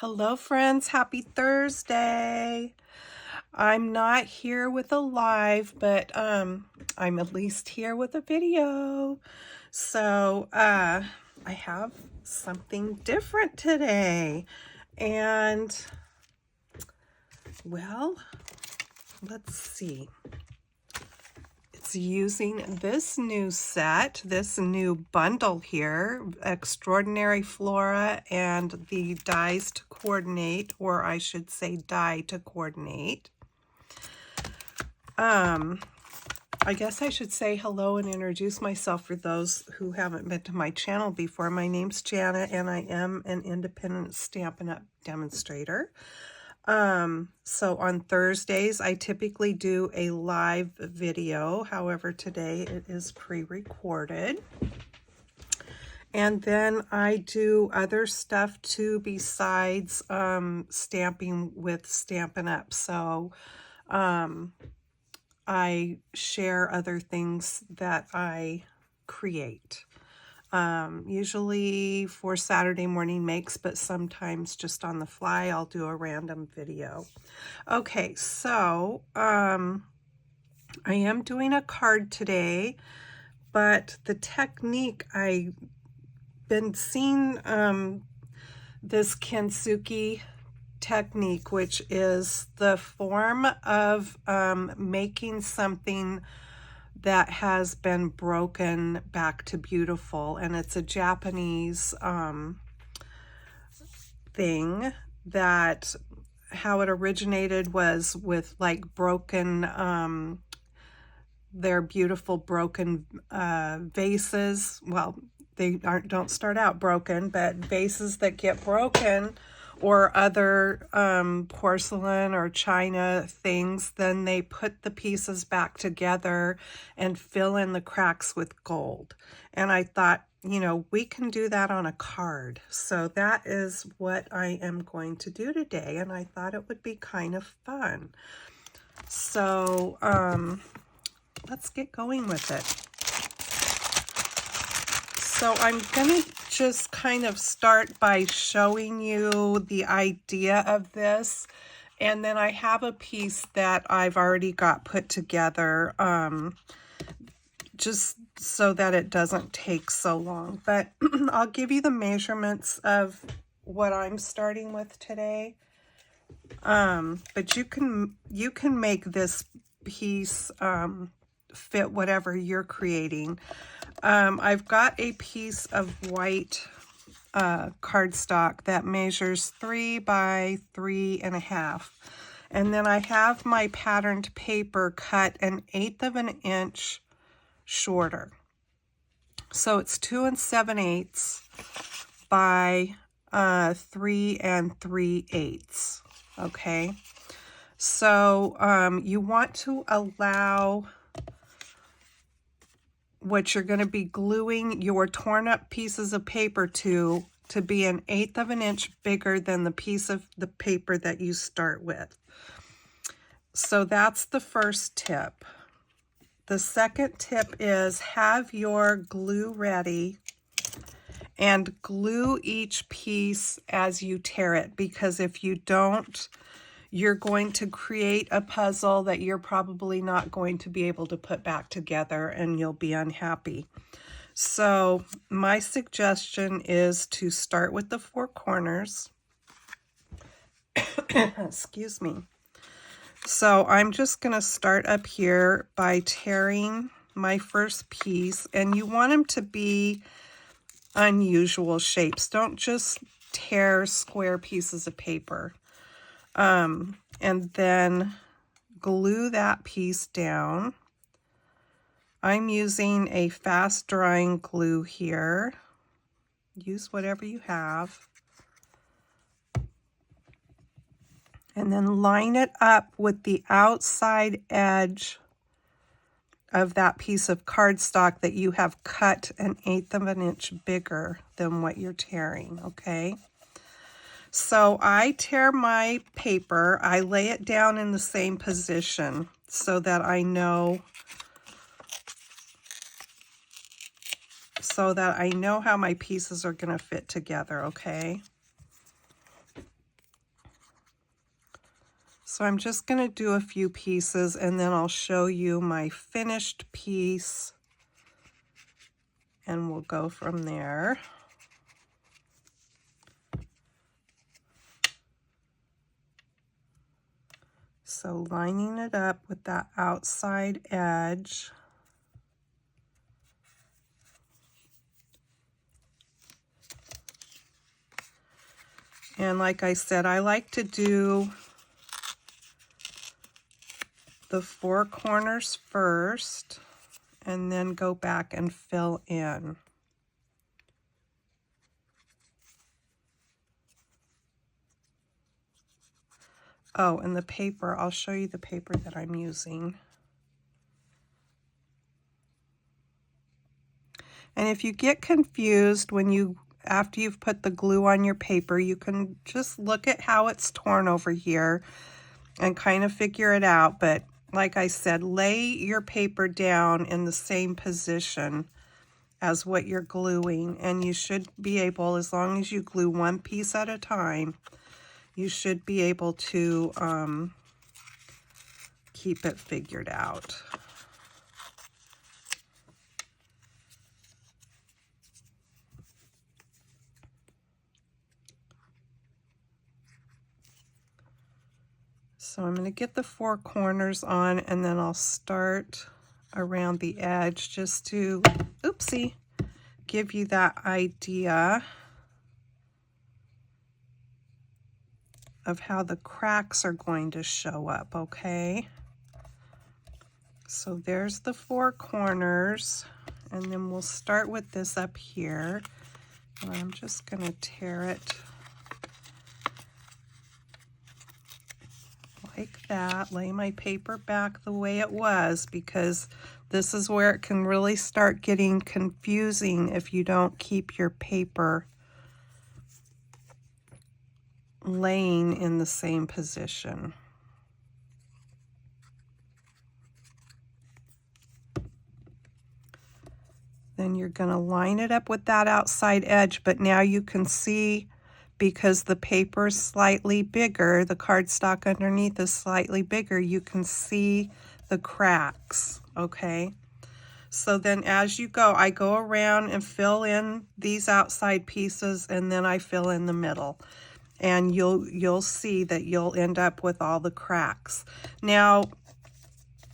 Hello friends, happy Thursday. I'm not here with a live, but I'm at least here with a video. So I have something different today. And well, let's see. It's using this new set, this new bundle here, Extraordinary Flora and the dies to coordinate, or I should say die to coordinate. I guess I should say hello and introduce myself for those who haven't been to my channel before. My name's Janet and I am an independent Stampin' Up! Demonstrator. So on Thursdays, I typically do a live video. However, today it is pre-recorded. And then I do other stuff too besides stamping with Stampin' Up! So I share other things that I create. Usually for Saturday morning makes, but sometimes just on the fly, I'll do a random video. Okay, so I am doing a card today, but the technique, I've been seeing this Kintsugi technique, which is the form of making something that has been broken back to beautiful, and it's a Japanese thing that how it originated was with like broken they're beautiful broken vases. Well, they don't start out broken, but vases that get broken or other porcelain or china things, then they put the pieces back together and fill in the cracks with gold. And I thought, you know, we can do that on a card. So that is what I am going to do today. And I thought it would be kind of fun. So let's get going with it. So I'm going to just kind of start by showing you the idea of this. And then I have a piece that I've already got put together just so that it doesn't take so long. But I'll give you the measurements of what I'm starting with today. But you can make this piece fit whatever you're creating. I've got a piece of white cardstock that measures 3 by 3.5, and then I have my patterned paper cut 1/8 of an inch shorter, so it's 2 7/8 by 3 3/8. Okay, so you want to allow what you're going to be gluing your torn up pieces of paper to be 1/8 of an inch bigger than the piece of the paper that you start with. So that's the first tip. The second tip is have your glue ready and glue each piece as you tear it, because if you don't, you're going to create a puzzle that you're probably not going to be able to put back together and you'll be unhappy. So my suggestion is to start with the 4 corners. Excuse me. So I'm just going to start up here by tearing my first piece, and you want them to be unusual shapes. Don't just tear square pieces of paper. And then glue that piece down. I'm using a fast drying glue here. Use whatever you have. And then line it up with the outside edge of that piece of cardstock that you have cut 1/8 of an inch bigger than what you're tearing, okay? So I tear my paper, I lay it down in the same position so that I know how my pieces are going to fit together, okay? So I'm just going to do a few pieces and then I'll show you my finished piece and we'll go from there. So lining it up with that outside edge. And like I said, I like to do the 4 corners first and then go back and fill in. Oh, and the paper, I'll show you the paper that I'm using. And if you get confused after you've put the glue on your paper, you can just look at how it's torn over here and kind of figure it out. But like I said, lay your paper down in the same position as what you're gluing, and you should be able, as long as you glue one piece at a time, you should be able to keep it figured out. So I'm going to get the 4 corners on, and then I'll start around the edge just to, oopsie, give you that idea of how the cracks are going to show up, okay? So there's the 4 corners, and then we'll start with this up here. And I'm just going to tear it like that, lay my paper back the way it was, because this is where it can really start getting confusing if you don't keep your paper laying in the same position. Then you're going to line it up with that outside edge, but now you can see, because the paper is slightly bigger, the cardstock underneath is slightly bigger, you can see the cracks, okay? So then as you go, I go around and fill in these outside pieces, and then I fill in the middle. And you'll see that you'll end up with all the cracks. Now,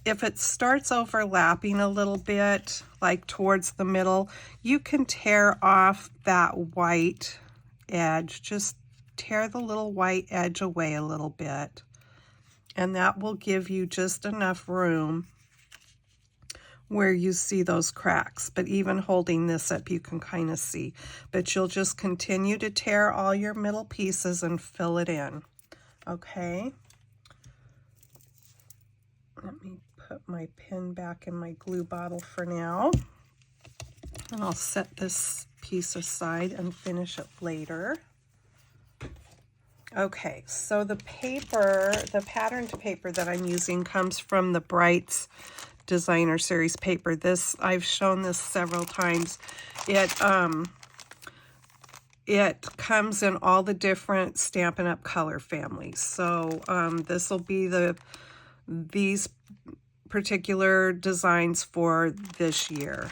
if it starts overlapping a little bit, like towards the middle, you can tear off that white edge. Just tear the little white edge away a little bit, and that will give you just enough room where you see those cracks. But even holding this up, you can kind of see. But you'll just continue to tear all your middle pieces and fill it in, okay? Let me put my pen back in my glue bottle for now, and I'll set this piece aside and finish it later. Okay, so the paper, the patterned paper that I'm using comes from the Brights Designer Series paper. This, I've shown this several times. It comes in all the different Stampin' Up! Color families. So this will be these particular designs for this year.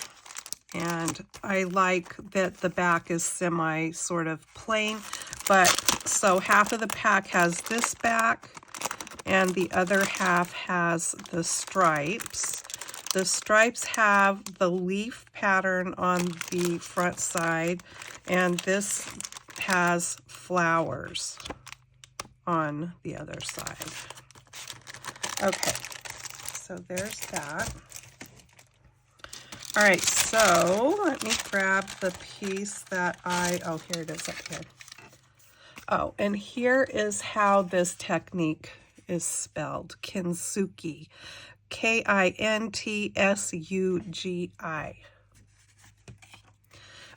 And I like that the back is semi sort of plain, but so half of the pack has this back and the other half has the stripes. The stripes have the leaf pattern on the front side, and this has flowers on the other side. Okay, so there's that. All right, so let me grab the piece that oh, here it is up here. Oh, and here is how this technique is spelled, Kintsugi, K-I-N-T-S-U-G-I.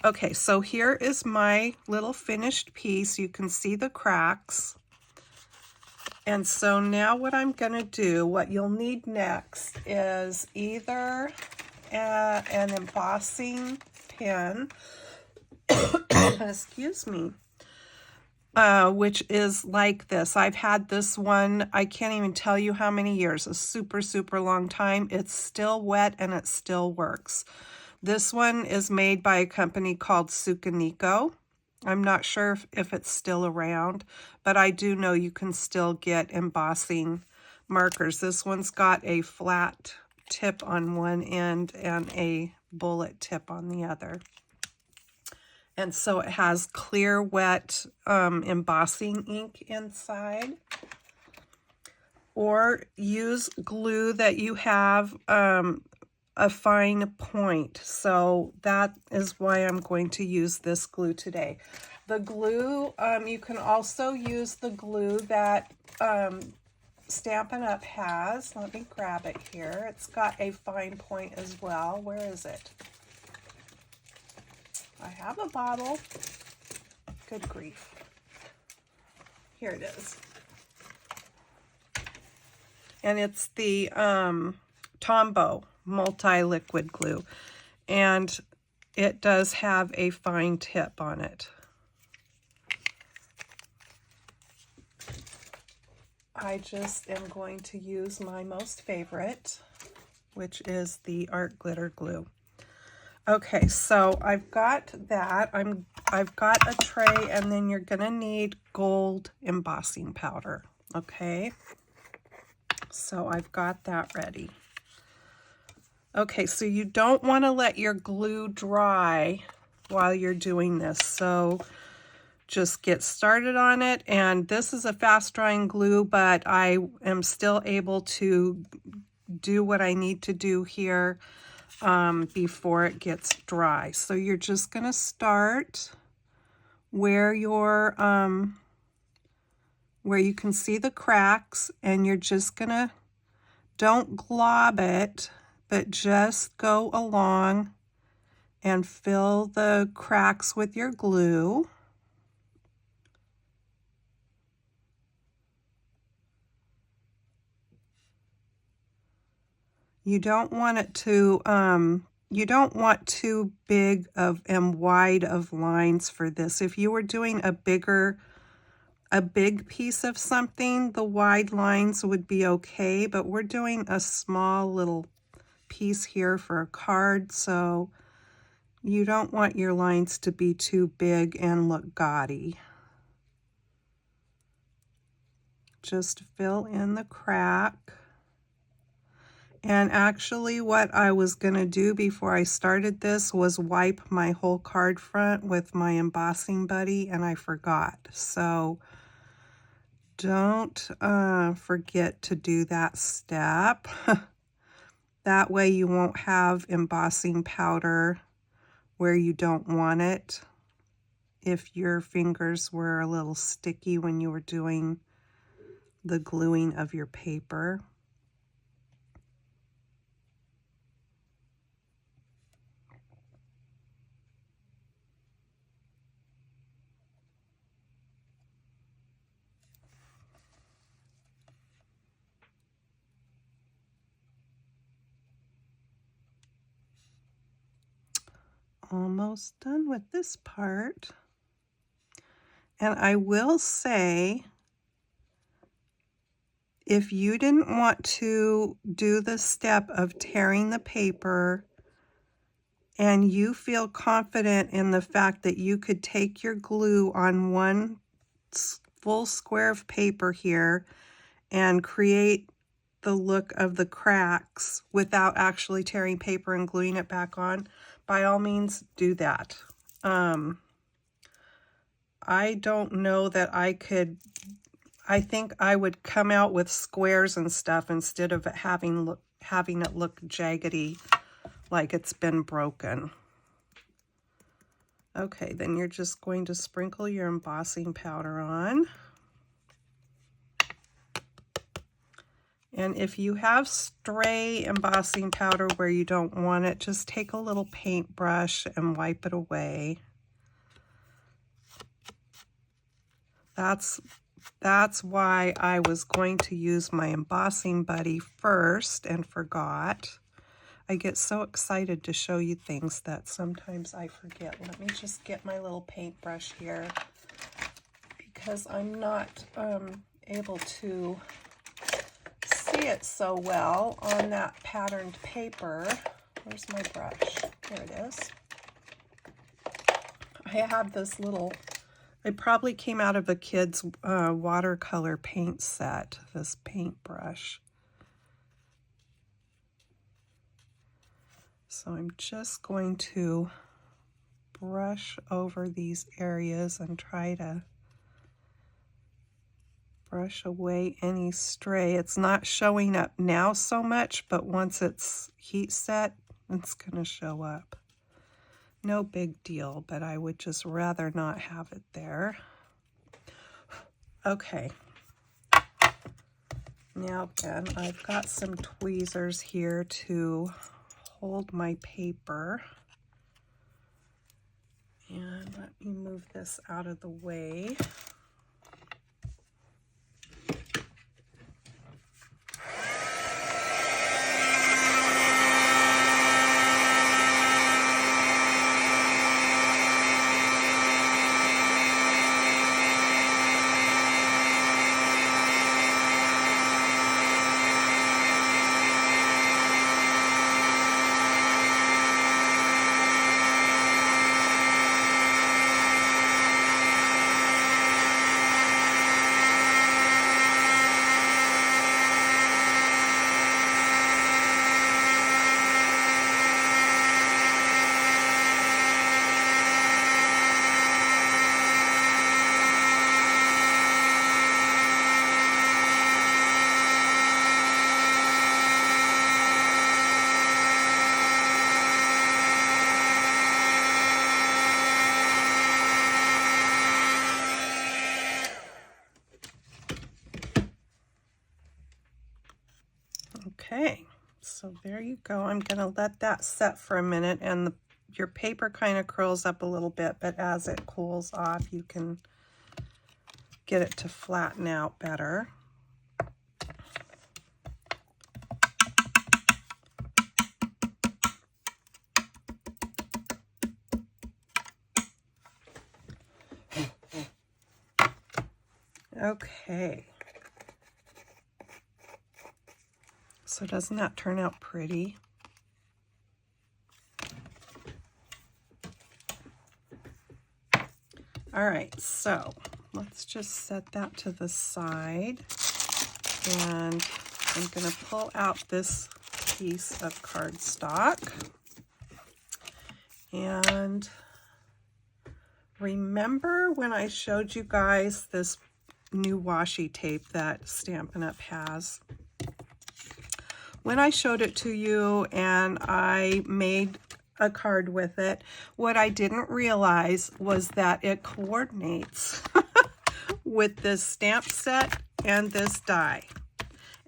Okay, so here is my little finished piece. You can see the cracks. And so now what I'm going to do, what you'll need next is either an embossing pen, excuse me, which is like this. I've had this one, I can't even tell you how many years, a super, super long time. It's still wet and it still works. This one is made by a company called Sukaniko. I'm not sure if it's still around, but I do know you can still get embossing markers. This one's got a flat tip on one end and a bullet tip on the other. And so it has clear, wet embossing ink inside. Or use glue that you have a fine point. So that is why I'm going to use this glue today. The glue, you can also use the glue that Stampin' Up has. Let me grab it here. It's got a fine point as well. Where is it? I have a bottle. Good grief. Here it is. And it's the Tombow multi-liquid glue. And it does have a fine tip on it. I just am going to use my most favorite, which is the Art Glitter Glue. Okay, so I've got that. I've got a tray, and then you're gonna need gold embossing powder. Okay, so I've got that ready. Okay, so you don't want to let your glue dry while you're doing this. So just get started on it. And this is a fast drying glue, but I am still able to do what I need to do here before it gets dry. So you're just going to start where you're where you can see the cracks, and you're just going to, don't glob it, but just go along and fill the cracks with your glue. You don't want it to, you don't want too big of and wide of lines for this. If you were doing a big piece of something, the wide lines would be okay, but we're doing a small little piece here for a card, so you don't want your lines to be too big and look gaudy. Just fill in the crack. And actually what I was going to do before I started this was wipe my whole card front with my embossing buddy, and I forgot. So don't forget to do that step. That way you won't have embossing powder where you don't want it if your fingers were a little sticky when you were doing the gluing of your paper. Almost done with this part. And I will say, if you didn't want to do the step of tearing the paper and you feel confident in the fact that you could take your glue on one full square of paper here and create the look of the cracks without actually tearing paper and gluing it back on, by all means do that. I don't know that I could, I think I would come out with squares and stuff instead of having it look jaggedy like it's been broken. Okay, then you're just going to sprinkle your embossing powder on. And if you have stray embossing powder where you don't want it, just take a little paintbrush and wipe it away. That's why I was going to use my embossing buddy first and forgot. I get so excited to show you things that sometimes I forget. Let me just get my little paintbrush here, because I'm not able to see it so well on that patterned paper. Where's my brush? Here it is. I have this little, it probably came out of a kid's watercolor paint set, this paintbrush. So I'm just going to brush over these areas and try to brush away any stray. It's not showing up now so much, but once it's heat set, it's going to show up. No big deal, but I would just rather not have it there. Okay. Now then, I've got some tweezers here to hold my paper. And let me move this out of the way. Okay, so there you go. I'm going to let that set for a minute, and your paper kind of curls up a little bit, but as it cools off, you can get it to flatten out better. Okay. So doesn't that turn out pretty? All right, so let's just set that to the side. And I'm going to pull out this piece of cardstock. And remember when I showed you guys this new washi tape that Stampin' Up has? When I showed it to you and I made a card with it, what I didn't realize was that it coordinates with this stamp set and this die.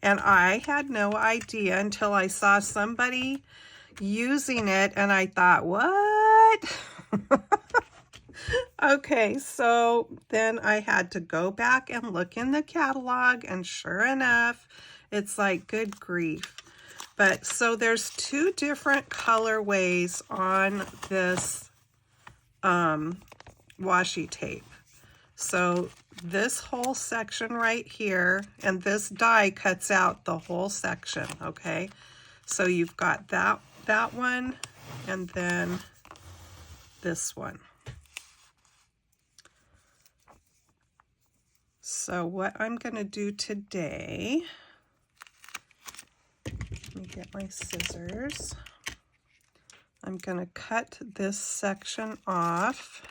And I had no idea until I saw somebody using it and I thought, what? Okay, so then I had to go back and look in the catalog, and sure enough, it's like, good grief. But so there's two different colorways on this washi tape. So this whole section right here, and this die cuts out the whole section, okay? So you've got that one, and then this one. So what I'm going to do today, let me get my scissors. I'm going to cut this section off.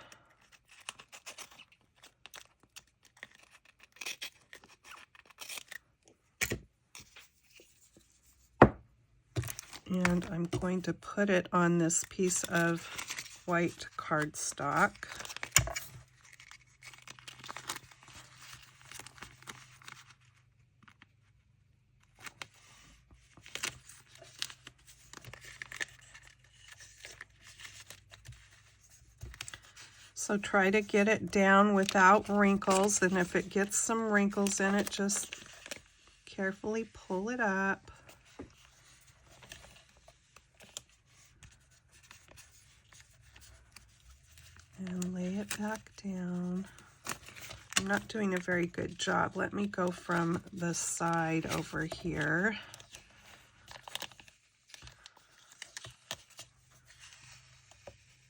And I'm going to put it on this piece of white cardstock. So try to get it down without wrinkles, and if it gets some wrinkles in it, just carefully pull it up. And lay it back down. I'm not doing a very good job. Let me go from the side over here.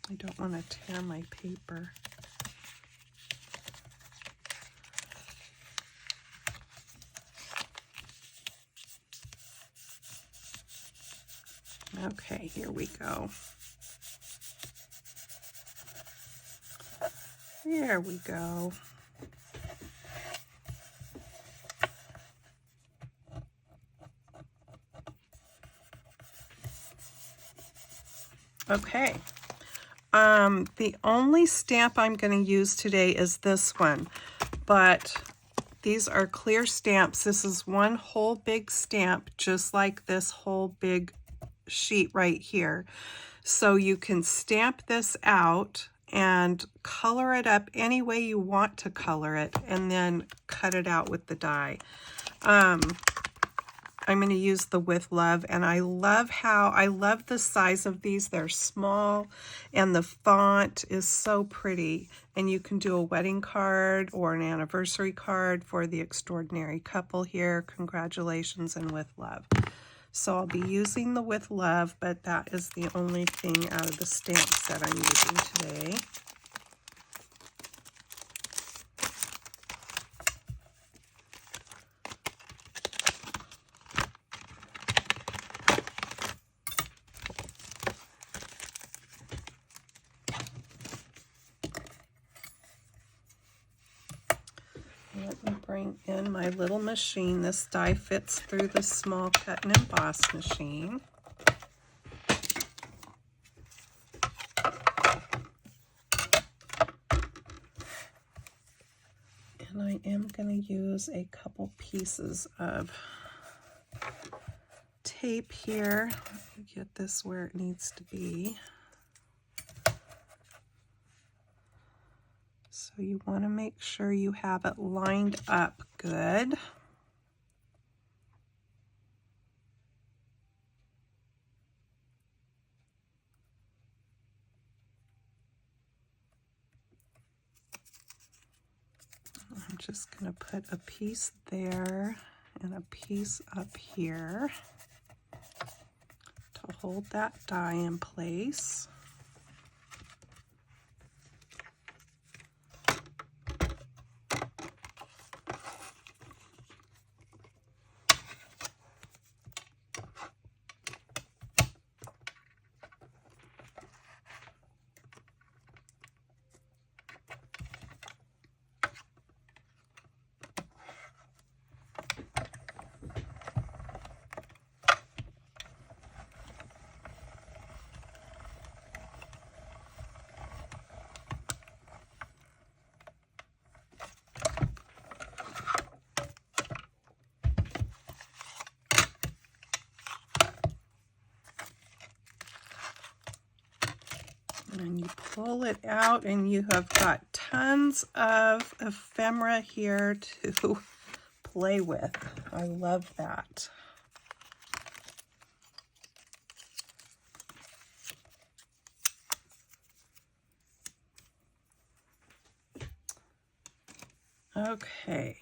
I don't want to tear my paper. Okay, here we go. There we go. Okay. The only stamp I'm going to use today is this one, but these are clear stamps. This is one whole big stamp, just like this whole big sheet right here. So you can stamp this out and color it up any way you want to color it, and then cut it out with the die. I'm going to use the With Love, and I love the size of these. They're small, and the font is so pretty. And you can do a wedding card or an anniversary card for the extraordinary couple here. Congratulations, and With Love. So I'll be using the With Love, but that is the only thing out of the stamp set I'm using today. Let me bring in my little machine. This die fits through the small cut and emboss machine. And I am going to use a couple pieces of tape here. Let me get this where it needs to be. So you want to make sure you have it lined up good. I'm just going to put a piece there and a piece up here to hold that die in place. And you pull it out, and you have got tons of ephemera here to play with. I love that. Okay.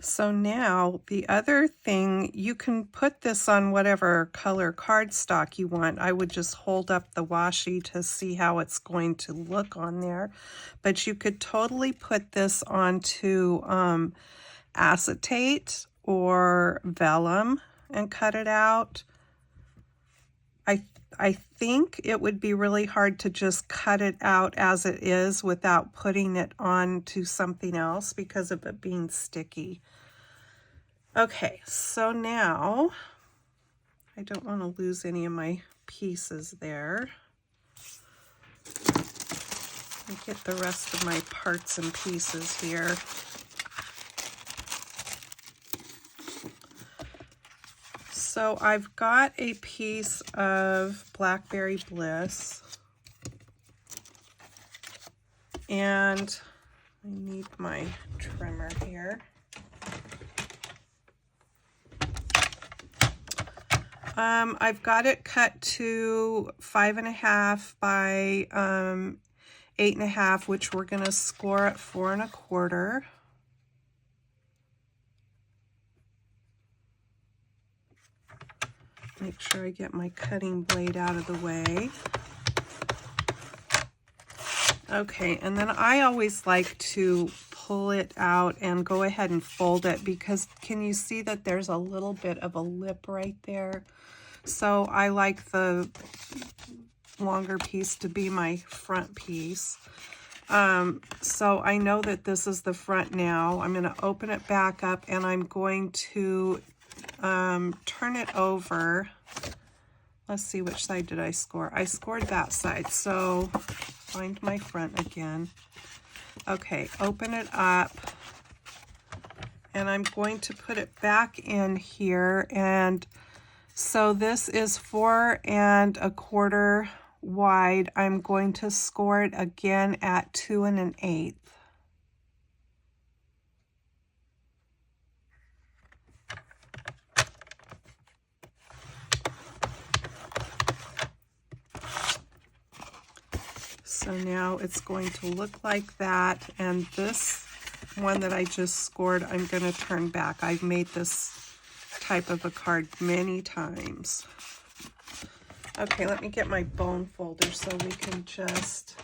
So now the other thing, you can put this on whatever color cardstock you want. I would just hold up the washi to see how it's going to look on there. But you could totally put this onto acetate or vellum and cut it out. I think it would be really hard to just cut it out as it is without putting it onto something else because of it being sticky. Okay, so now I don't want to lose any of my pieces there. Let me get the rest of my parts and pieces here. So I've got a piece of Blackberry Bliss, and I need my trimmer here. I've got it cut to 5.5 by 8.5, which we're going to score at 4 1/4. Make sure I get my cutting blade out of the way. Okay, and then I always like to pull it out and go ahead and fold it, because can you see that there's a little bit of a lip right there? So I like the longer piece to be my front piece. So I know that this is the front now. I'm going to open it back up, and I'm going to turn it over. Let's see, which side did I score? I scored that side, so find my front again. Okay, open it up, and I'm going to put it back in here. And so this is 4 1/4 wide. I'm going to score it again at 2 1/8. So now it's going to look like that, and this one that I just scored, I'm going to turn back. I've made this type of a card many times. Okay, let me get my bone folder so we can just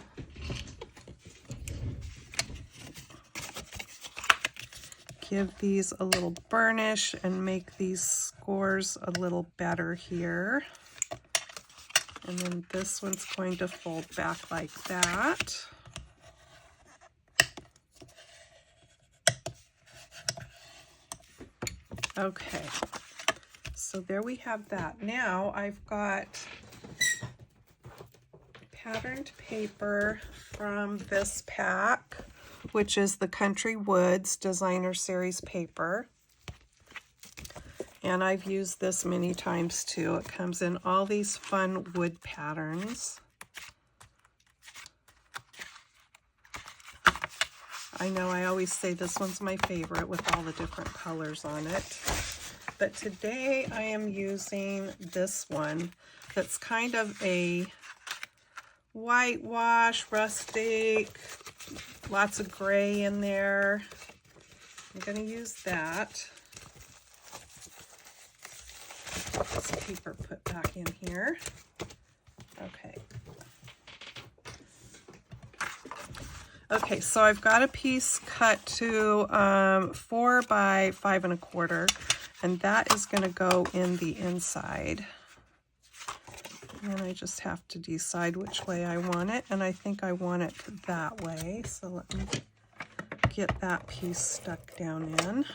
give these a little burnish and make these scores a little better here. And then this one's going to fold back like that. Okay, so there we have that. Now I've got patterned paper from this pack, which is the Country Woods Designer Series paper. And I've used this many times too. It comes in all these fun wood patterns. I know I always say this one's my favorite with all the different colors on it. But today I am using this one that's kind of a whitewash, rustic, lots of gray in there. I'm going to use that. This paper put back in here. Okay. Okay, so I've got a piece cut to 4 by 5 1/4, and that is going to go in the inside. And I just have to decide which way I want it, and I think I want it that way. So let me get that piece stuck down in.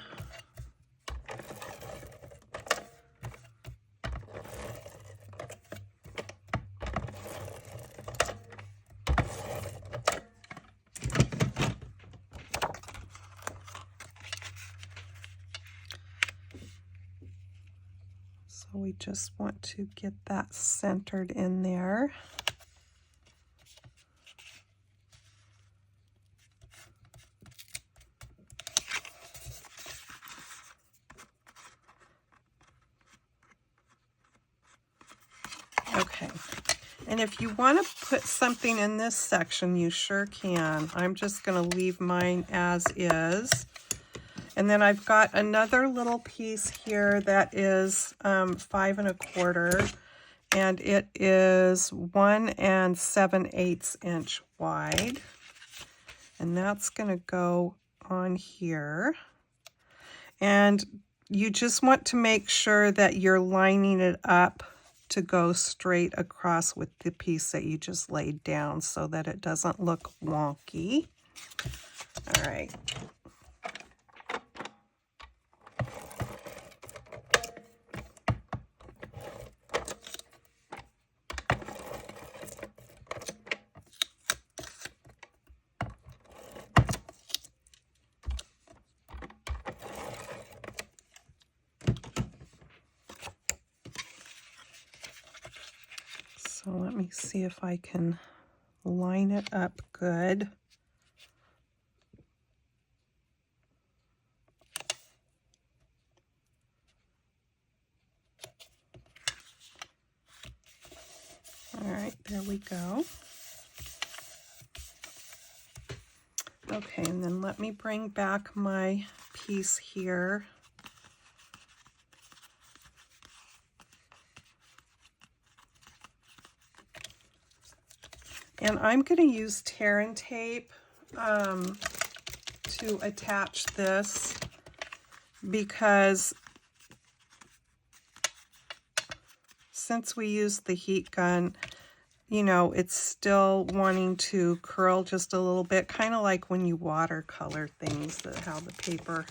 So we just want to get that centered in there. Okay, and if you want to put something in this section, you sure can. I'm just going to leave mine as is. And then I've got another little piece here that is 5 1/4, and it is 1 7/8 inch wide. And that's going to go on here. And you just want to make sure that you're lining it up to go straight across with the piece that you just laid down so that it doesn't look wonky. All right. me see if I can line it up good. All right, there we go. Okay, and then let me bring back my piece here. And I'm going to use tear and tape to attach this, because since we use the heat gun, you know, it's still wanting to curl just a little bit, kind of like when you watercolor things, that how the paper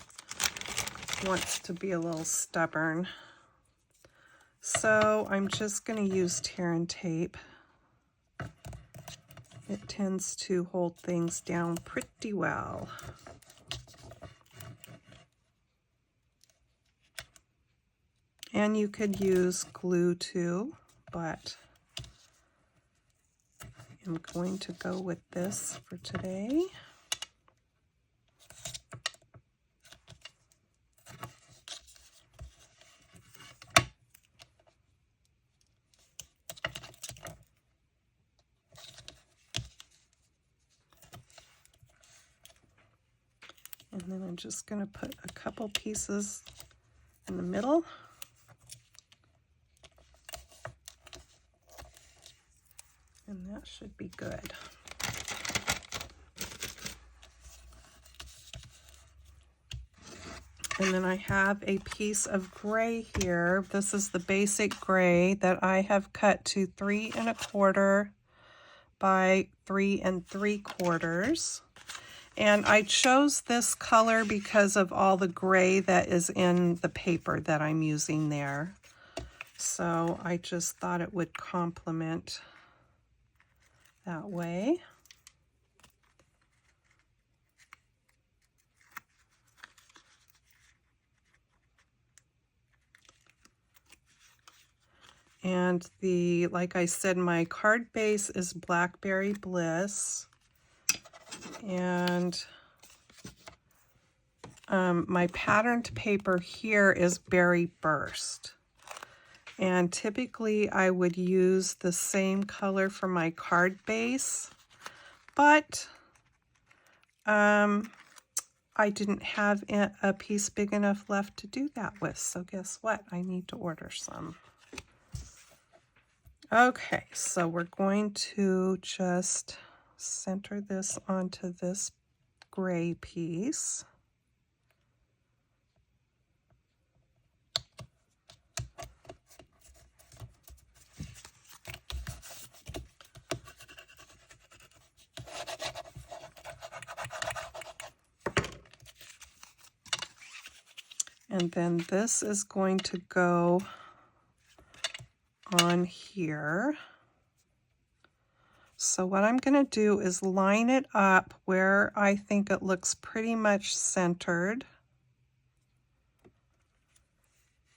wants to be a little stubborn. So I'm just going to use tear and tape. It tends to hold things down pretty well. And you could use glue too, but I'm going to go with this for today. And then I'm just going to put a couple pieces in the middle. And that should be good. And then I have a piece of gray here. This is the basic gray that I have cut to 3 1/4 by 3 3/4. And I chose this color because of all the gray that is in the paper that I'm using there. So I just thought it would complement that way. And like I said, my card base is Blackberry Bliss. And my patterned paper here is Berry Burst. And typically I would use the same color for my card base, but I didn't have a piece big enough left to do that with. So guess what? I need to order some. Okay, so we're going to just center this onto this gray piece. And then this is going to go on here. So what I'm going to do is line it up where I think it looks pretty much centered,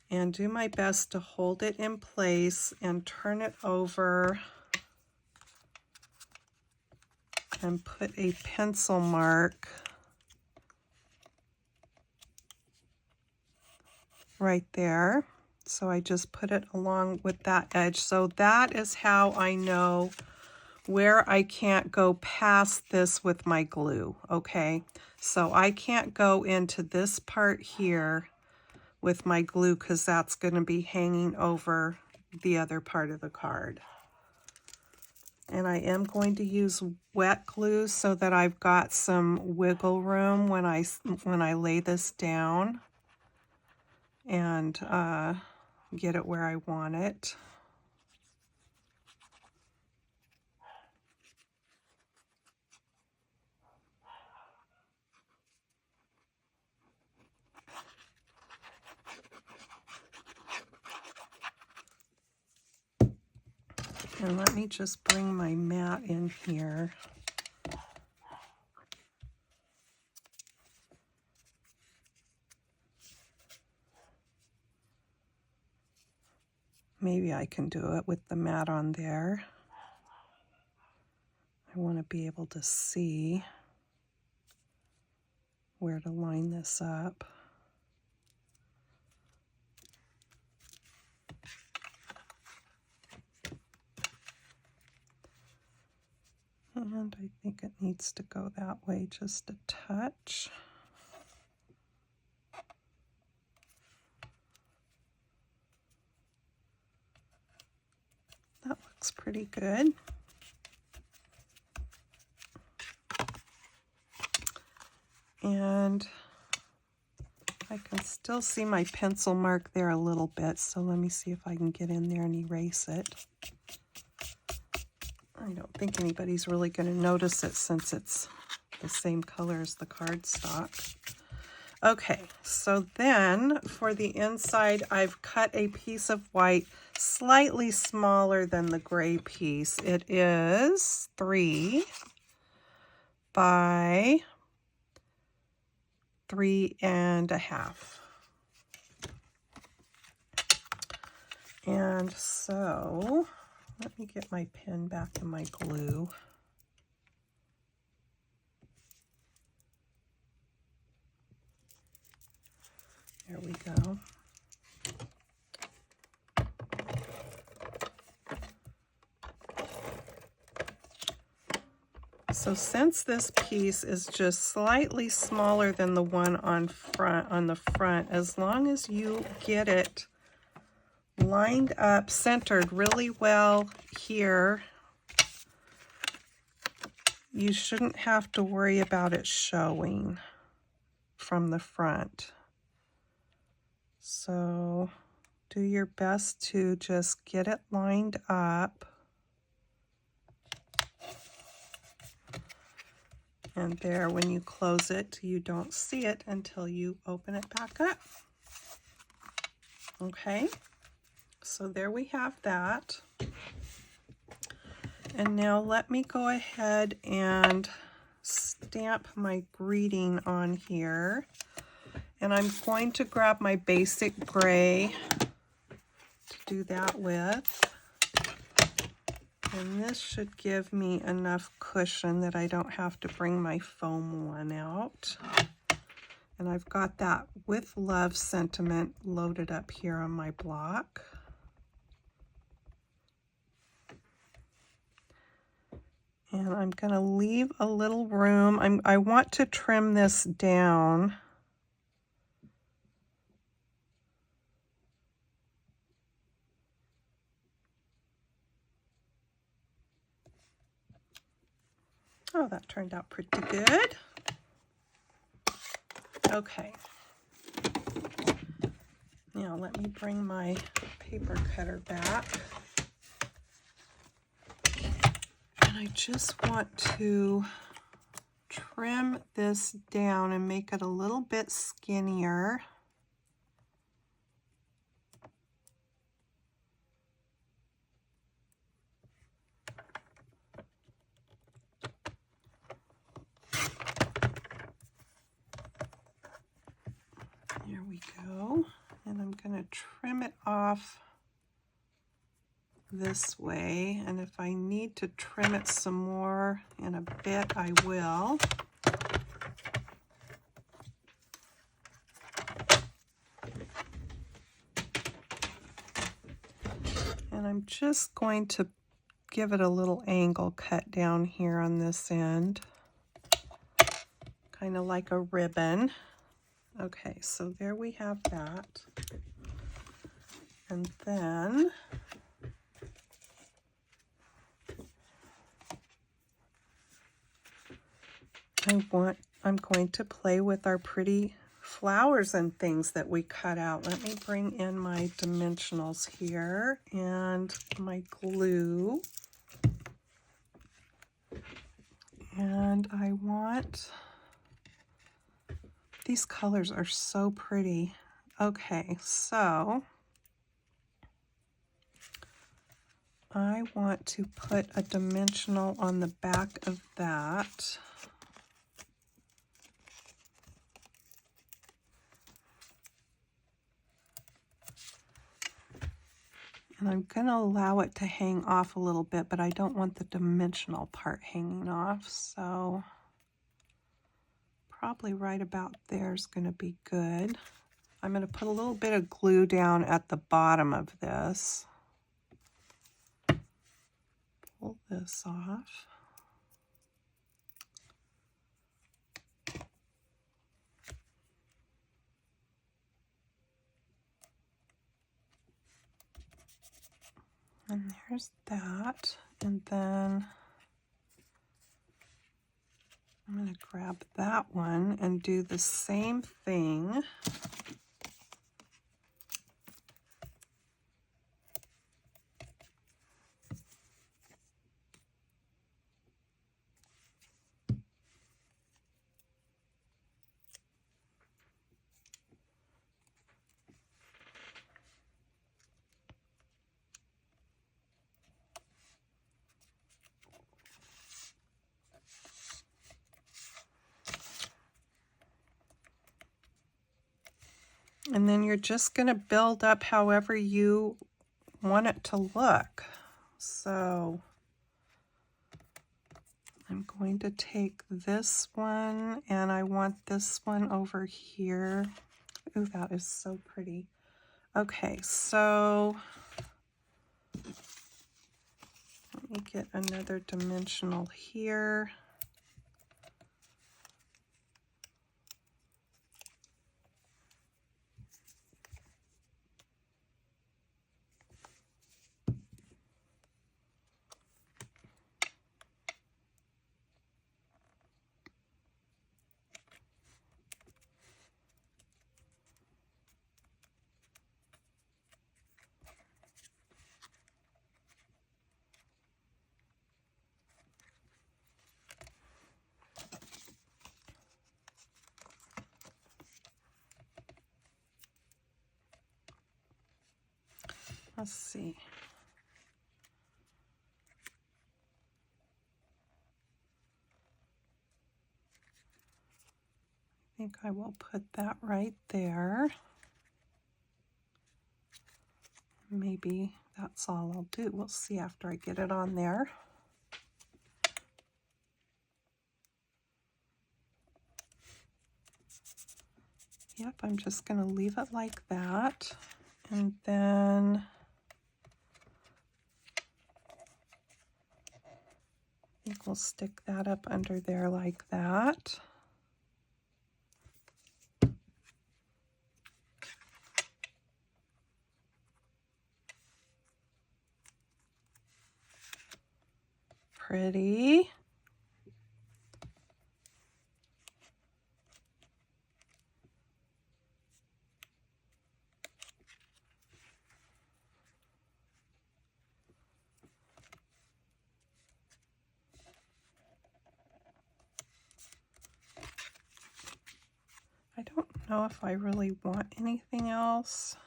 and do my best to hold it in place and turn it over and put a pencil mark right there. So I just put it along with that edge. So that is how I know where I can't go past this with my glue, okay? So I can't go into this part here with my glue because that's going to be hanging over the other part of the card. And I am going to use wet glue so that I've got some wiggle room when I lay this down and get it where I want it. And let me just bring my mat in here. Maybe I can do it with the mat on there. I want to be able to see where to line this up. And I think it needs to go that way just a touch. That looks pretty good. And I can still see my pencil mark there a little bit, so let me see if I can get in there and erase it. I don't think anybody's really going to notice it since it's the same color as the cardstock. Okay, so then for the inside, I've cut a piece of white slightly smaller than the gray piece. It is 3 by 3.5. And so let me get my pen back and my glue. There we go. So since this piece is just slightly smaller than the one on the front, as long as you get it lined up, centered really well here, you shouldn't have to worry about it showing from the front. So do your best to just get it lined up. And there, when you close it, you don't see it until you open it back up. Okay, so there we have that. And now let me go ahead and stamp my greeting on here. And I'm going to grab my basic gray to do that with. And this should give me enough cushion that I don't have to bring my foam one out. And I've got that with love sentiment loaded up here on my block. And I'm going to leave a little room. I want to trim this down. Oh, that turned out pretty good. Okay. Now let me bring my paper cutter back. And I just want to trim this down and make it a little bit skinnier. There we go. And I'm going to trim it off this way. And if I need to trim it some more in a bit, I will. And I'm just going to give it a little angle cut down here on this end, kind of like a ribbon. Okay, so there we have that. And then I'm going to play with our pretty flowers and things that we cut out. Let me bring in my dimensionals here and my glue. And I want, these colors are so pretty. Okay, so I want to put a dimensional on the back of that. And I'm going to allow it to hang off a little bit, but I don't want the dimensional part hanging off. So probably right about there is going to be good. I'm going to put a little bit of glue down at the bottom of this. Pull this off. And there's that. And then I'm going to grab that one and do the same thing. And then you're just going to build up however you want it to look. So I'm going to take this one and I want this one over here. Ooh, that is so pretty. Okay, so let me get another dimensional here. Let's see. I think I will put that right there. Maybe that's all I'll do. We'll see after I get it on there. Yep, I'm just going to leave it like that. And then I think we'll stick that up under there like that. Pretty. I don't know if I really want anything else.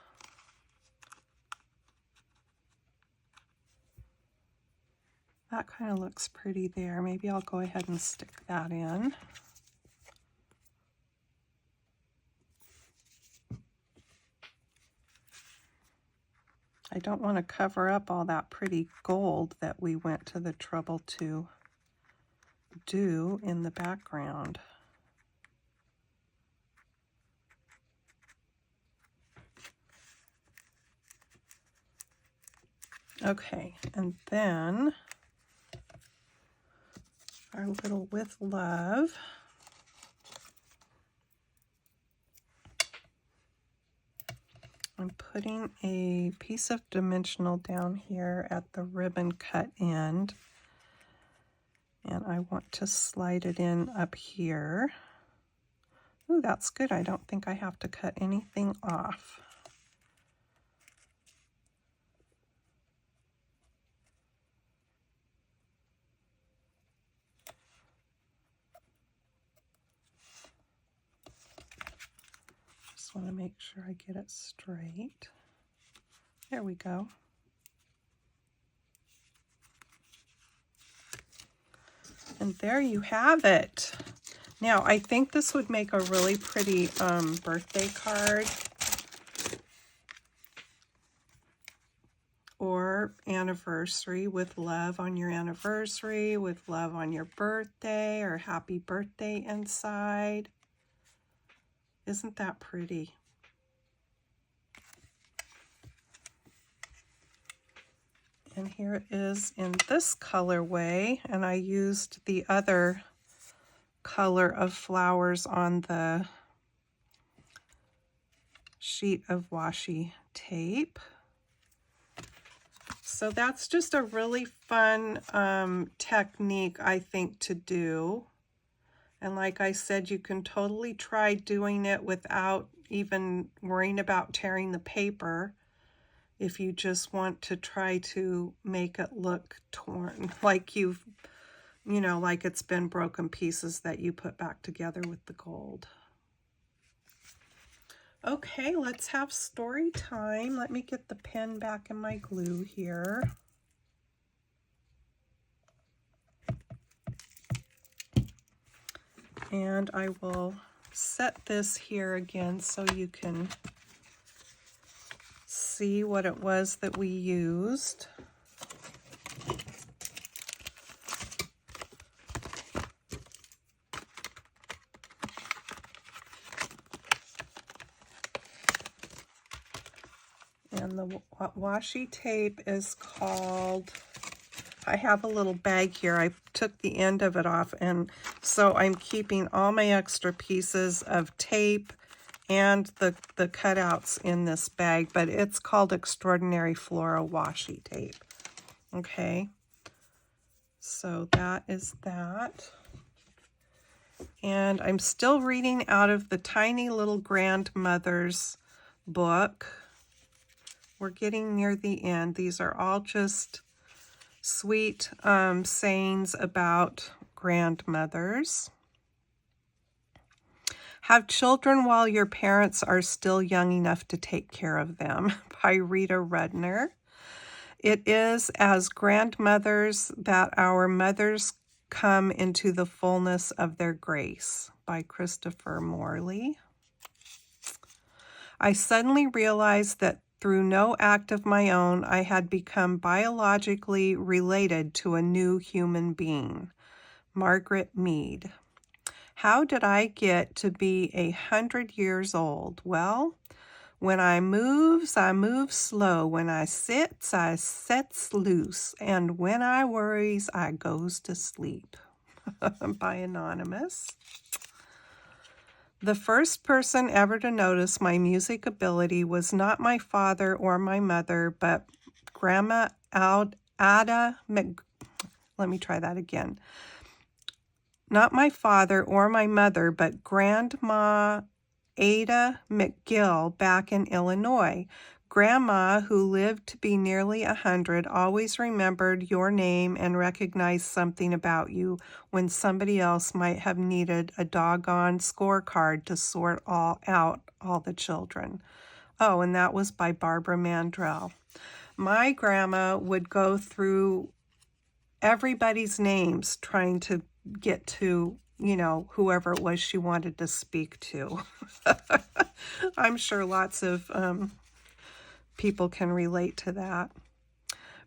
That kind of looks pretty there. Maybe I'll go ahead and stick that in. I don't want to cover up all that pretty gold that we went to the trouble to do in the background. Okay, and then our little with love. I'm putting a piece of dimensional down here at the ribbon cut end, and I want to slide it in up here. Ooh, that's good. I don't think I have to cut anything off. Just want to make sure I get it straight. There we go. And there you have it. Now, I think this would make a really pretty birthday card or anniversary, with love on your anniversary, with love on your birthday, or happy birthday inside. Isn't that pretty? And here it is in this colorway, and I used the other color of flowers on the sheet of washi tape. So that's just a really fun technique, I think, to do. And like I said, you can totally try doing it without even worrying about tearing the paper, if you just want to try to make it look torn, like like it's been broken pieces that you put back together with the gold. Okay, let's have story time. Let me get the pen back in my glue here. And I will set this here again so you can see what it was that we used. And the washi tape is called, I have a little bag here. I took the end of it off, and so I'm keeping all my extra pieces of tape and the cutouts in this bag, but it's called Extraordinary Flora Washi Tape. Okay, so that is that. And I'm still reading out of the Tiny Little Grandmother's book. We're getting near the end. These are all just sweet sayings about grandmothers. Have children while your parents are still young enough to take care of them, by Rita Rudner. It is as grandmothers that our mothers come into the fullness of their grace, by Christopher Morley. I suddenly realized that through no act of my own, I had become biologically related to a new human being. Margaret Mead. How did I get to be 100 years old? Well, when I move slow. When I sets loose. And when I worries, I goes to sleep. By Anonymous. The first person ever to notice my music ability was not my father or my mother, but Grandma Ada Let me try that again. Not my father or my mother, but Grandma Ada McGill back in Illinois. Grandma, who lived to be nearly 100, always remembered your name and recognized something about you when somebody else might have needed a doggone scorecard to sort out all the children. Oh, and that was by Barbara Mandrell. My grandma would go through everybody's names trying to get to, whoever it was she wanted to speak to. I'm sure lots of people can relate to that.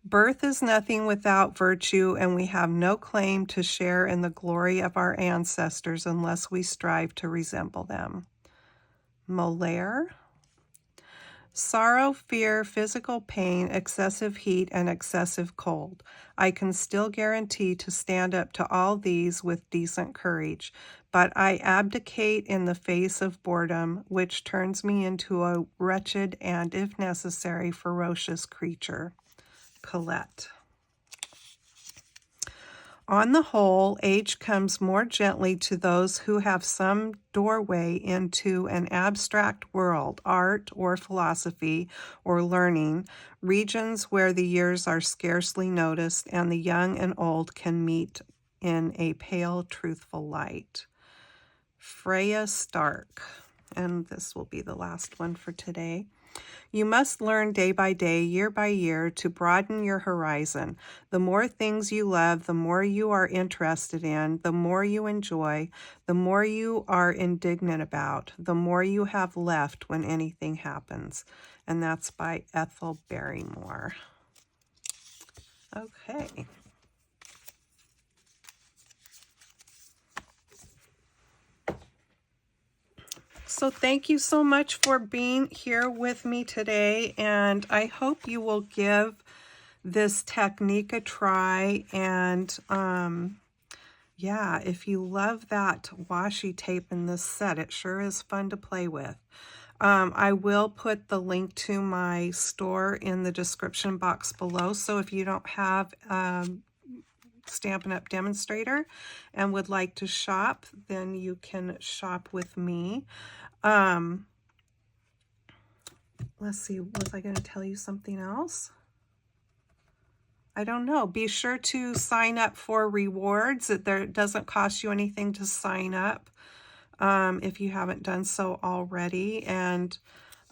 Birth is nothing without virtue, and we have no claim to share in the glory of our ancestors unless we strive to resemble them. Molaire. Sorrow, fear, physical pain, excessive heat, and excessive cold. I can still guarantee to stand up to all these with decent courage, but I abdicate in the face of boredom, which turns me into a wretched and, if necessary, ferocious creature. Colette. On the whole, age comes more gently to those who have some doorway into an abstract world, art or philosophy or learning, regions where the years are scarcely noticed and the young and old can meet in a pale, truthful light. Freya Stark, and this will be the last one for today. You must learn day by day, year by year, to broaden your horizon. The more things you love, the more you are interested in, the more you enjoy, the more you are indignant about, the more you have left when anything happens. And that's by Ethel Barrymore. Okay. So thank you so much for being here with me today, and I hope you will give this technique a try. And yeah, if you love that washi tape in this set, it sure is fun to play with. I will put the link to my store in the description box below, so if you don't have Stampin' Up! Demonstrator and would like to shop, then you can shop with me. Let's see, was I going to tell you something else? I don't know. Be sure to sign up for rewards. It doesn't cost you anything to sign up if you haven't done so already. And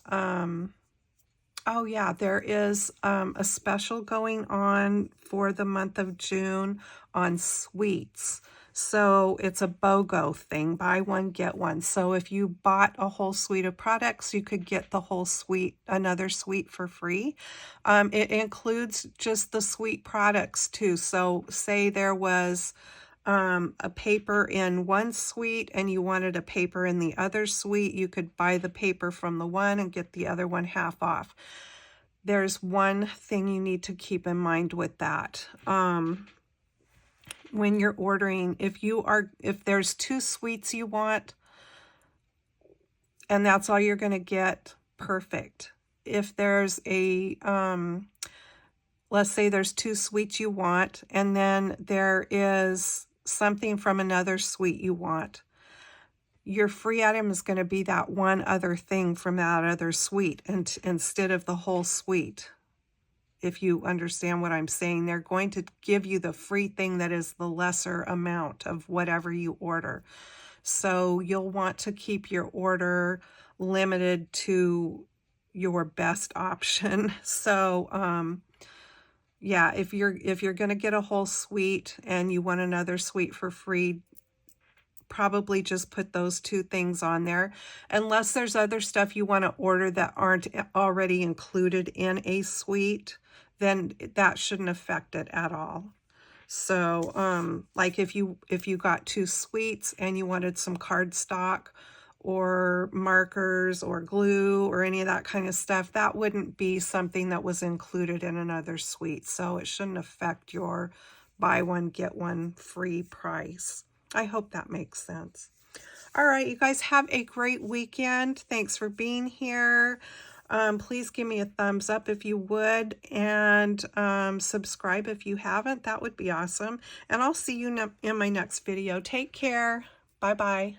oh yeah, there is a special going on for the month of June on sweets. So it's a BOGO thing, buy one, get one. So if you bought a whole suite of products, you could get the whole suite, another suite for free. It includes just the sweet products too. So say there was a paper in one suite and you wanted a paper in the other suite, you could buy the paper from the one and get the other one half off. There's one thing you need to keep in mind with that. When you're ordering, if there's 2 suites you want and that's all you're going to get, perfect. If there's a let's say there's 2 suites you want and then there is something from another suite you want, your free item is going to be that one other thing from that other suite instead of the whole suite. If you understand what I'm saying, they're going to give you the free thing that is the lesser amount of whatever you order. So you'll want to keep your order limited to your best option. So yeah, if you're going to get a whole suite and you want another suite for free, probably just put those 2 things on there. Unless there's other stuff you want to order that aren't already included in a suite, then that shouldn't affect it at all. So like if you got 2 suites and you wanted some cardstock or markers or glue or any of that kind of stuff, that wouldn't be something that was included in another suite. So it shouldn't affect your buy one, get one free price. I hope that makes sense. All right, you guys have a great weekend. Thanks for being here. Please give me a thumbs up if you would, and subscribe if you haven't. That would be awesome. And I'll see you in my next video. Take care. Bye-bye.